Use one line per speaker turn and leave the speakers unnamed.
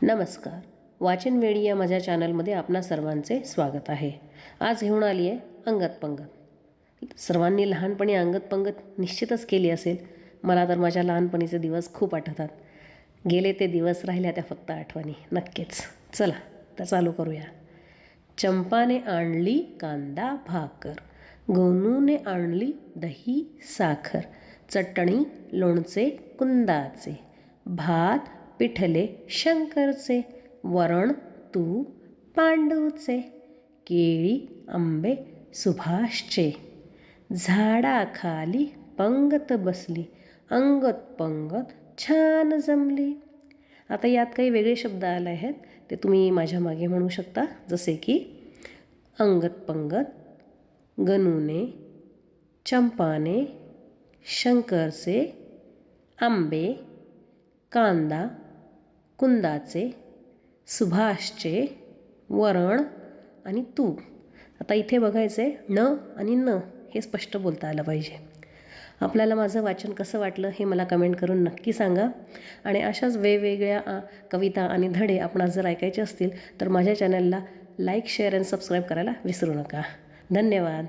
नमस्कार. वाचन वेळी या माझ्या चॅनलमध्ये आपणा सर्वांचे स्वागत आहे. आज घेऊन आली आहे अंगत पंगत. सर्वांनी लहानपणी अंगत पंगत निश्चितच केली असेल. मला तर माझ्या लहानपणीचे दिवस खूप आठवतात. गेले ते दिवस, राहिल्या त्या फक्त आठवणी. नक्कीच. चला तर चालू करूया. चंपाने आणली कांदा भाकर, गोनूने आणली दही साखर, चटणी लोणचे कुंदाचे, भात पिठले शंकरचे, वरण तूप पांडूचे, केळी आंबे सुभाषचे, झाडाखाली पंगत बसली, अंगत पंगत छान जमली. आता यात काही वेगळे शब्द आले आहेत, ते तुम्ही माझ्या मागे म्हणू शकता. जसे की अंगत पंगत, गणूने, चंपाने, शंकरचे, आंबे, कांदा, कुंदाचे, सुभाषचे, वरण आणि तूप. आता इथे बघायचं आहे न आणि न हे स्पष्ट बोलता आलं पाहिजे. आपल्याला माझं वाचन कसं वाटलं हे मला कमेंट करून नक्की सांगा. आणि अशाच वेगवेगळ्या कविता आणि धडे आपणास जर ऐकायचे असतील तर माझ्या चॅनलला लाईक शेअर आणि सबस्क्राईब करायला विसरू नका. धन्यवाद.